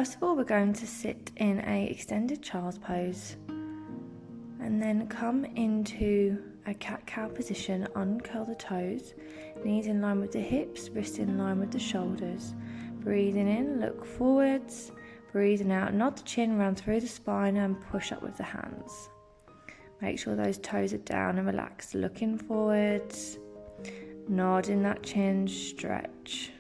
First of all, we're going to sit in a extended child's pose and then come into a cat-cow position, uncurl the toes, knees in line with the hips, wrists in line with the shoulders. Breathing in, look forwards, breathing out, nod the chin round through the spine and push up with the hands. Make sure those toes are down and relaxed, looking forwards, nodding that chin, stretch.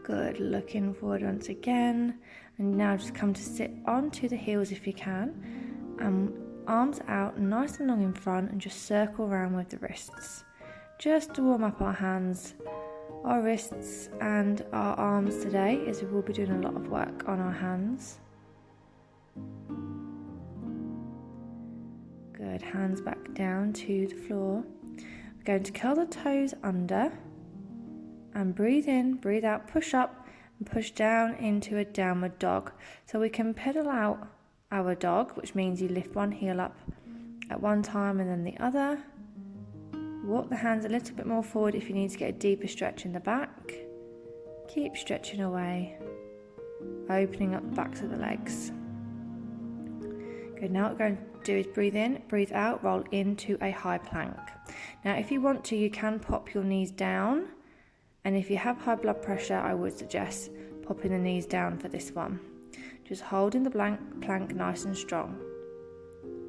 Good, looking forward once again, and now just come to sit onto the heels if you can, and arms out nice and long in front and just circle around with the wrists. Just to warm up our hands, our wrists and our arms today, as we will be doing a lot of work on our hands. Good, hands back down to the floor. We're going to curl the toes under and breathe in, breathe out, push up and push down into a downward dog. So we can pedal out our dog, which means you lift one heel up at one time and then the other. Walk the hands a little bit more forward if you need to get a deeper stretch in the back. Keep stretching away, opening up the backs of the legs. Good, now what we're going to do is breathe in, breathe out, roll into a high plank. Now if you want to, you can pop your knees down, and if you have high blood pressure, I would suggest popping the knees down for this one. Just holding the plank nice and strong.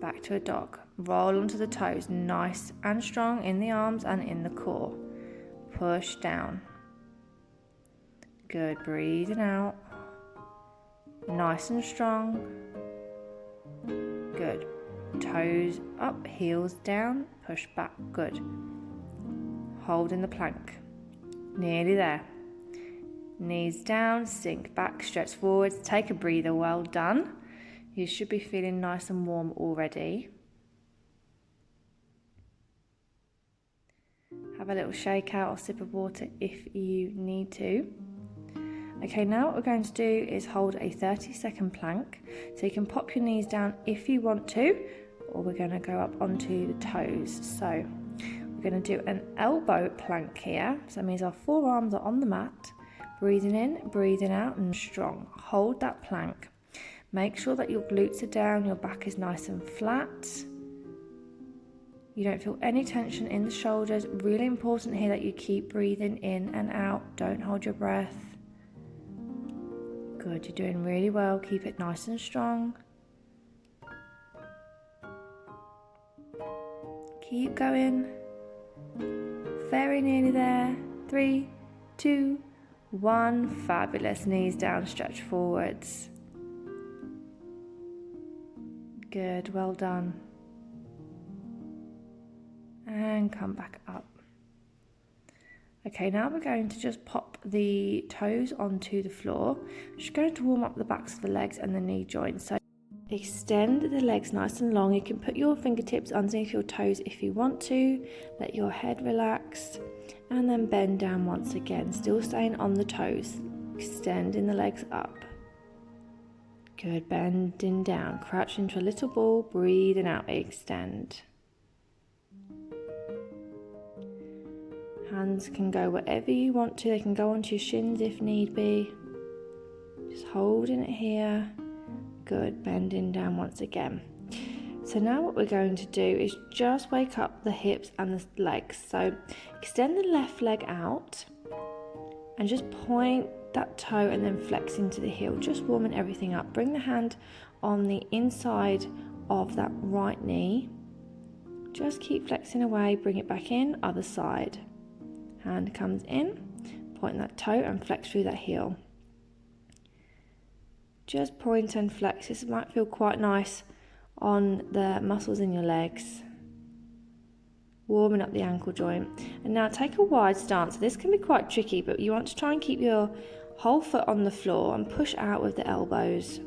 Back to a dog. Roll onto the toes, nice and strong in the arms and in the core. Push down. Good, breathing out. Nice and strong. Good. Toes up, heels down, push back. Good. Holding the plank. Nearly there. Knees down, sink back, stretch forwards, take a breather, well done. You should be feeling nice and warm already. Have a little shake out or sip of water if you need to. Okay, now what we're going to do is hold a 30-second plank. So you can pop your knees down if you want to, or we're going to go up onto the toes. So we're going to do an elbow plank here. So that means our forearms are on the mat. Breathing in, breathing out, and strong. Hold that plank. Make sure that your glutes are down, your back is nice and flat. You don't feel any tension in the shoulders. Really important here that you keep breathing in and out. Don't hold your breath. Good, you're doing really well. Keep it nice and strong. Keep going. Very nearly there. 3, 2, 1. Fabulous. Knees down, stretch forwards. Good, well done. And come back up. Okay, now we're going to just pop the toes onto the floor. Just going to warm up the backs of the legs and the knee joints. So extend the legs nice and long. You can put your fingertips underneath your toes if you want to. Let your head relax. And then bend down once again, still staying on the toes. Extending the legs up. Good, bending down. Crouch into a little ball, breathing out, extend. Hands can go wherever you want to. They can go onto your shins if need be. Just holding it here. Good, bending down once again. So now what we're going to do is just wake up the hips and the legs. So extend the left leg out and just point that toe and then flex into the heel, just warming everything up. Bring the hand on the inside of that right knee. Just keep flexing away, bring it back in, other side. Hand comes in, point that toe and flex through that heel. Just point and flex. This might feel quite nice on the muscles in your legs. Warming up the ankle joint. And now take a wide stance. This can be quite tricky, but you want to try and keep your whole foot on the floor and push out with the elbows.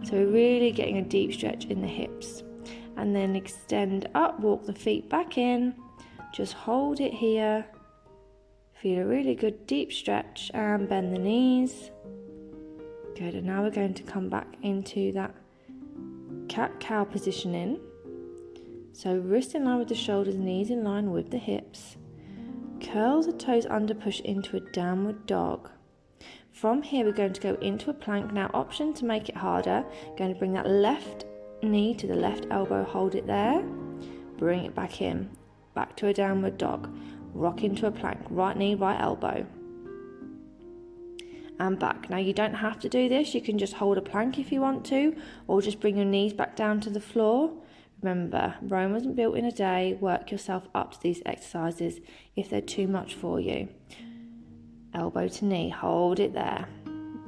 So we're really getting a deep stretch in the hips. And then extend up, walk the feet back in. Just hold it here. Feel a really good deep stretch and bend the knees. Good, and now we're going to come back into that cat-cow positioning. So wrist in line with the shoulders, knees in line with the hips. Curl the toes under, push into a downward dog. From here, we're going to go into a plank. Now, option to make it harder, going to bring that left knee to the left elbow, hold it there, bring it back in, back to a downward dog, rock into a plank, right knee, right elbow, and back. Now, you don't have to do this, you can just hold a plank if you want to, or just bring your knees back down to the floor. Remember, Rome wasn't built in a day. Work yourself up to these exercises if they're too much for you. Elbow to knee, hold it there,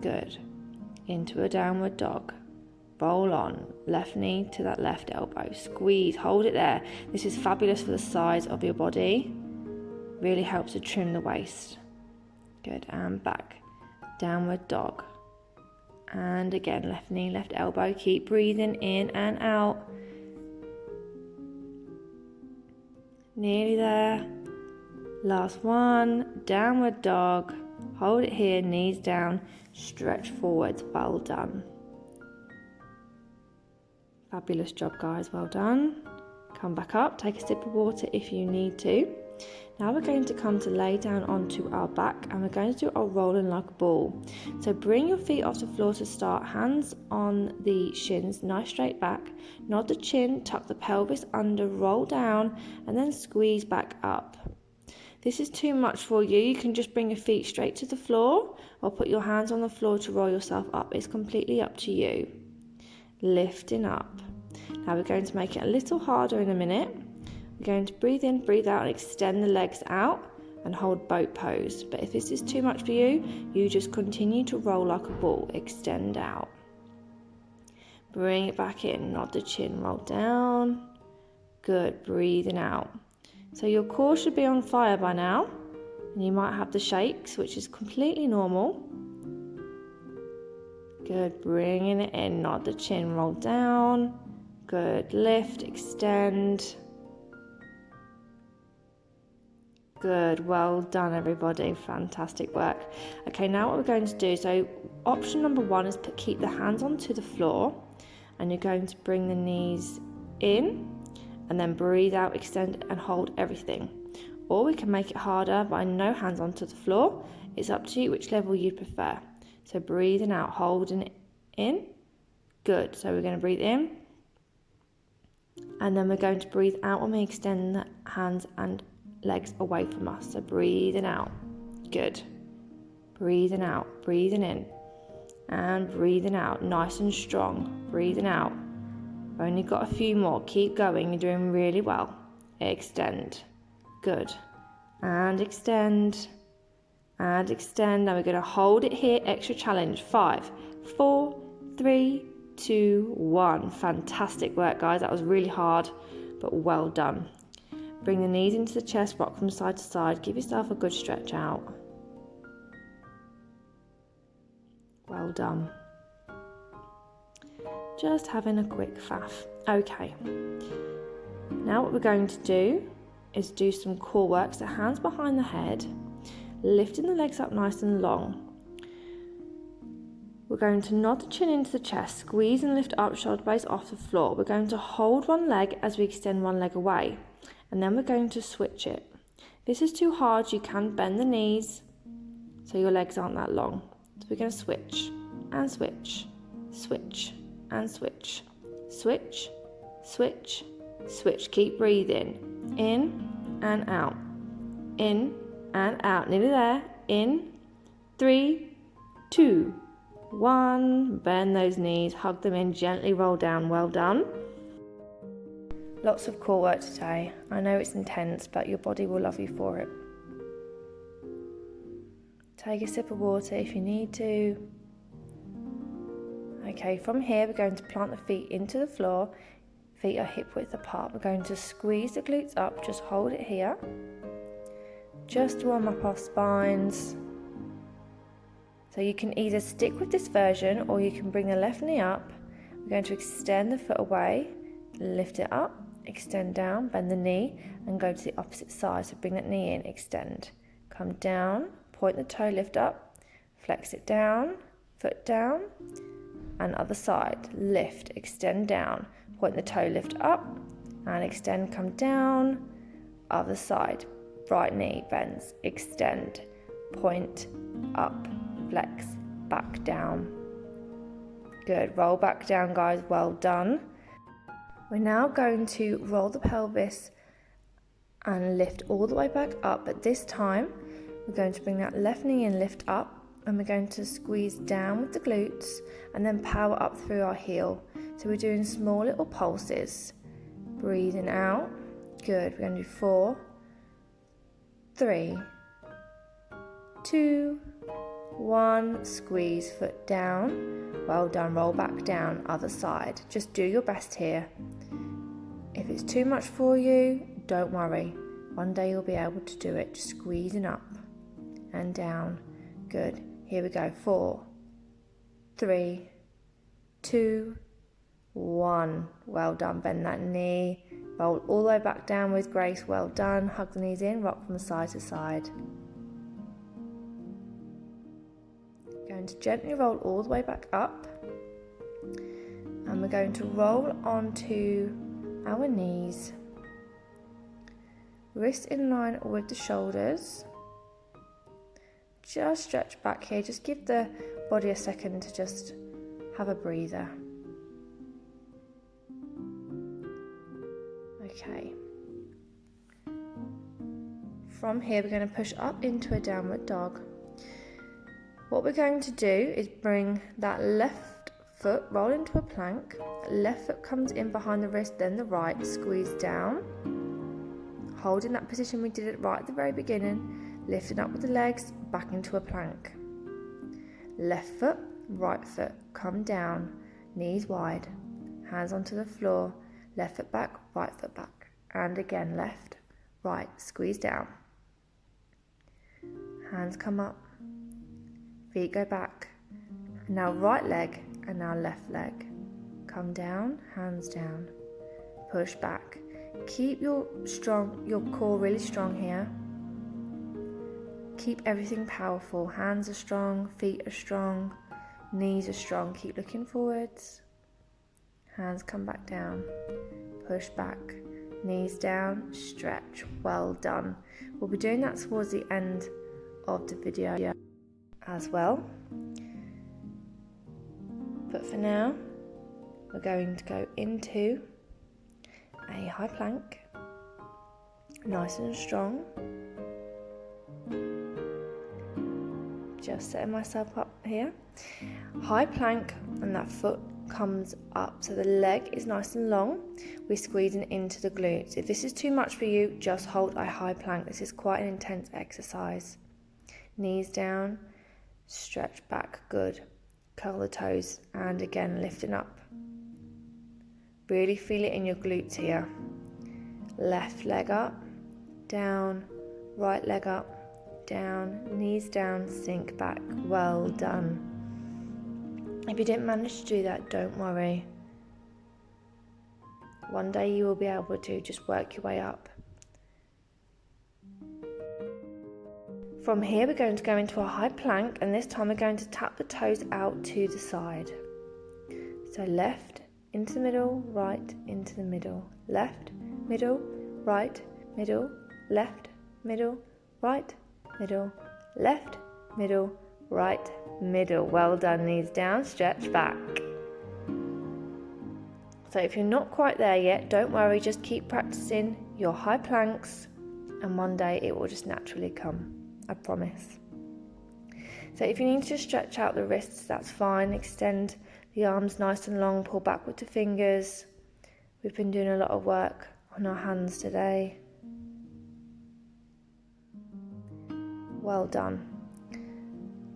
good, into a downward dog, roll on, left knee to that left elbow, squeeze, hold it there. This is fabulous for the size of your body, really helps to trim the waist. Good, and back, downward dog, and again, left knee, left elbow, keep breathing in and out. Nearly there. Last one, downward dog, hold it here, knees down, stretch forwards, well done. Fabulous job, guys, well done. Come back up, take a sip of water if you need to. Now we're going to come to lay down onto our back and we're going to do our rolling like a ball. So bring your feet off the floor to start, hands on the shins, nice straight back, nod the chin, tuck the pelvis under, roll down and then squeeze back up. This is too much for you, you can just bring your feet straight to the floor or put your hands on the floor to roll yourself up. It's completely up to you. Lifting up. Now we're going to make it a little harder in a minute. We're going to breathe in, breathe out and extend the legs out and hold boat pose. But if this is too much for you, you just continue to roll like a ball, extend out. Bring it back in, nod the chin, roll down. Good, breathing out. So your core should be on fire by now, and you might have the shakes, which is completely normal. Good, bringing it in, nod the chin, roll down. Good, lift, extend. Good, well done everybody, fantastic work. Okay, now what we're going to do, so option number one is to keep the hands onto the floor, and you're going to bring the knees in, and then breathe out, extend and hold everything. Or we can make it harder by no hands onto the floor. It's up to you which level you prefer. So breathing out, holding it in. Good, so we're going to breathe in. And then we're going to breathe out when we extend the hands and legs away from us. So breathing out. Good. Breathing out, breathing in. And breathing out, nice and strong. Breathing out. Only got a few more, keep going, you're doing really well. Extend, good, and extend, and extend. Now we're going to hold it here, extra challenge, 5, 4, 3, 2, 1. Fantastic work, guys, that was really hard, but well done. Bring the knees into the chest, rock from side to side, give yourself a good stretch out. Well done. Just having a quick faff. Okay, now what we're going to do is do some core work. So hands behind the head, lifting the legs up nice and long. We're going to nod the chin into the chest, squeeze and lift up, shoulder blades off the floor. We're going to hold one leg as we extend one leg away, and then we're going to switch it. This is too hard, you can bend the knees so your legs aren't that long. So we're going to switch and switch, switch and switch, switch, switch, switch. Keep breathing, in and out, in and out. Nearly there, in, 3, 2, 1. Bend those knees, hug them in, gently roll down. Well done. Lots of core work today. I know it's intense, but your body will love you for it. Take a sip of water if you need to. Okay, from here we're going to plant the feet into the floor. Feet are hip width apart. We're going to squeeze the glutes up, just hold it here. Just to warm up our spines. So you can either stick with this version or you can bring the left knee up. We're going to extend the foot away, lift it up, extend down, bend the knee and go to the opposite side. So bring that knee in, extend, come down, point the toe, lift up, flex it down, foot down, and other side, lift, extend down, point the toe, lift up, and extend, come down, other side, right knee bends, extend, point, up, flex, back down. Good, roll back down guys, well done. We're now going to roll the pelvis and lift all the way back up, but this time we're going to bring that left knee in, lift up, and we're going to squeeze down with the glutes and then power up through our heel. So we're doing small little pulses. Breathing out. Good. We're going to do 4, 3, 2, 1. Squeeze, foot down. Well done. Roll back down. Other side. Just do your best here. If it's too much for you, don't worry. One day you'll be able to do it. Just squeezing up and down. Good. Here we go. 4, 3, 2, 1. Well done. Bend that knee. Roll all the way back down with grace. Well done. Hug the knees in. Rock from side to side. Going to gently roll all the way back up. And we're going to roll onto our knees. Wrist in line with the shoulders. Just stretch back here. Just give the body a second to just have a breather. Okay. From here, we're going to push up into a downward dog. What we're going to do is bring that left foot, roll into a plank. Left foot comes in behind the wrist, then the right, squeeze down. Hold in that position we did it right at the very beginning. Lifting up with the legs, back into a plank. Left foot, right foot, come down, knees wide, hands onto the floor. Left foot back, right foot back. And again, left, right, squeeze down. Hands come up, feet go back. Now right leg and now left leg. Come down, hands down. Push back. Keep your core really strong here. Keep everything powerful. Hands are strong, feet are strong, knees are strong. Keep looking forwards. Hands come back down. Push back. Knees down, stretch. Well done. We'll be doing that towards the end of the video as well. But for now, we're going to go into a high plank, nice and strong. Just setting myself up here. High plank, and that foot comes up, so the leg is nice and long. We're squeezing into the glutes. If this is too much for you, just hold a high plank. This is quite an intense exercise. Knees down, stretch back, good. Curl the toes, and again lifting up. Really feel it in your glutes here. Left leg up, down, right leg up, down, knees down, sink back. Well done. If you didn't manage to do that, don't worry. One day you will be able to. Just work your way up. From here, we're going to go into a high plank, and this time we're going to tap the toes out to the side. So left into the middle, right into the middle, left, middle, right, middle, left, middle, right, middle, left, middle, right, middle. Well done. Knees down, stretch back. So if you're not quite there yet, don't worry, just keep practicing your high planks, and one day it will just naturally come. I promise. So if you need to stretch out the wrists, that's fine. Extend the arms nice and long, pull back with the fingers. We've been doing a lot of work on our hands today. Well done.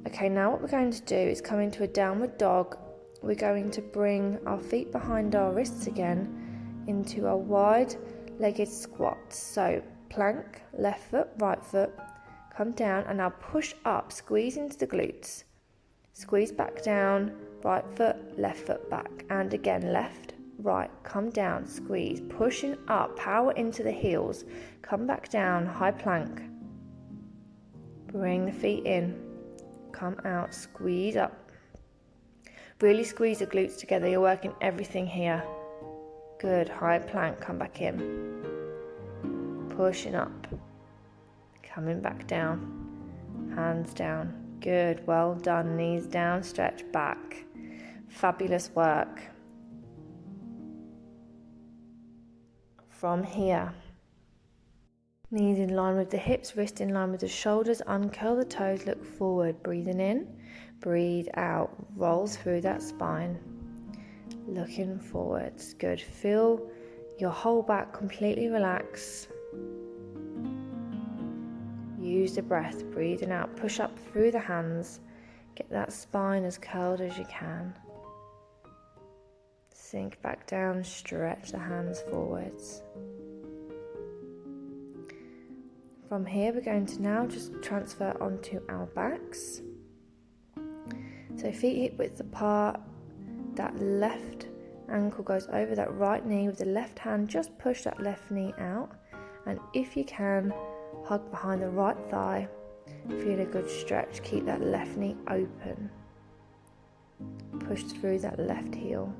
Okay, now what we're going to do is come into a downward dog. We're going to bring our feet behind our wrists again into a wide-legged squat. So plank, left foot, right foot, come down, and now push up, squeeze into the glutes. Squeeze back down, right foot, left foot back. And again, left, right, come down, squeeze, pushing up, power into the heels. Come back down, high plank. Bring the feet in, come out, squeeze up. Really squeeze the glutes together, you're working everything here. Good, high plank, come back in. Pushing up. Coming back down, hands down, Good, well done. Knees down, stretch back. Fabulous work. From here, knees in line with the hips, wrist in line with the shoulders, uncurl the toes, look forward, breathing in, breathe out, roll through that spine, looking forwards. Good, feel your whole back completely relax. Use the breath, breathing out, push up through the hands, get that spine as curled as you can. Sink back down, stretch the hands forwards. From here, we're going to now just transfer onto our backs. So feet hip width apart, that left ankle goes over that right knee with the left hand, just push that left knee out. And if you can, hug behind the right thigh, feel a good stretch, keep that left knee open. Push through that left heel.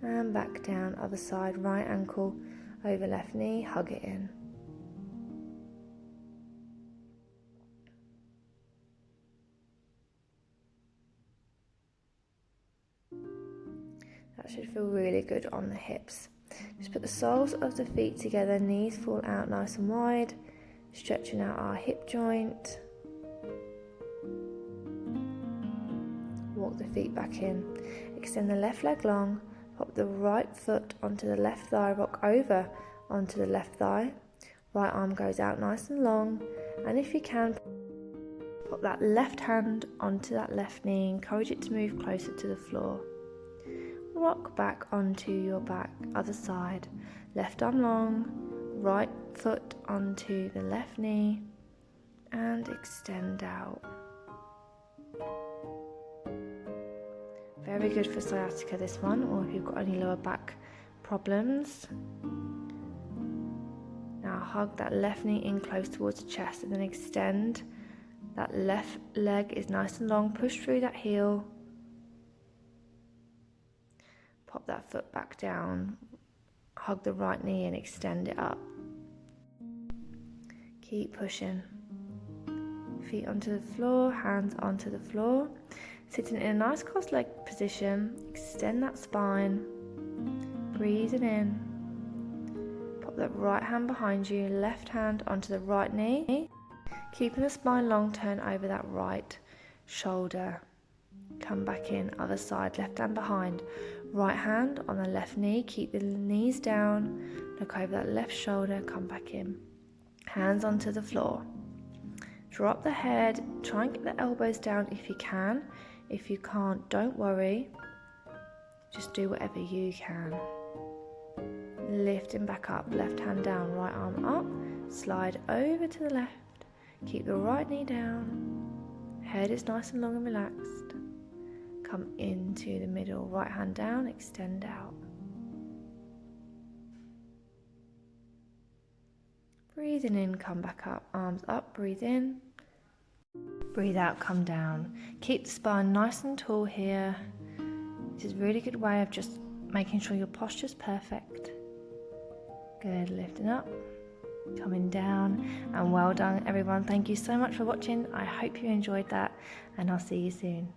And back down, other side, right ankle over left knee, hug it in. That should feel really good on the hips. Just put the soles of the feet together, knees fall out nice and wide, stretching out our hip joint. Walk the feet back in. Extend the left leg long, pop the right foot onto the left thigh, rock over onto the left thigh. Right arm goes out nice and long, and if you can, pop that left hand onto that left knee, encourage it to move closer to the floor. Rock back onto your back, other side, left arm long, right foot onto the left knee, and extend out. Very good for sciatica, this one, or if you've got any lower back problems. Now hug that left knee in close towards the chest and then extend. That left leg is nice and long, push through that heel. Pop that foot back down, hug the right knee and extend it up. Keep pushing. Feet onto the floor, hands onto the floor. Sitting in a nice cross-leg position, extend that spine, breathing in. Pop that right hand behind you, left hand onto the right knee. Keeping the spine long, turn over that right shoulder. Come back in, other side, left hand behind. Right hand on the left knee, keep the knees down, look over that left shoulder, come back in. Hands onto the floor. Drop the head, try and get the elbows down if you can. If you can't, don't worry. Just do whatever you can. Lifting back up, left hand down, right arm up. Slide over to the left. Keep the right knee down. Head is nice and long and relaxed. Come into the middle, right hand down, extend out. Breathing in, come back up, arms up, breathe in. Breathe out, come down. Keep the spine nice and tall here. This is a really good way of just making sure your posture's perfect. Good, lifting up, coming down, and well done everyone. Thank you so much for watching. I hope you enjoyed that, and I'll see you soon.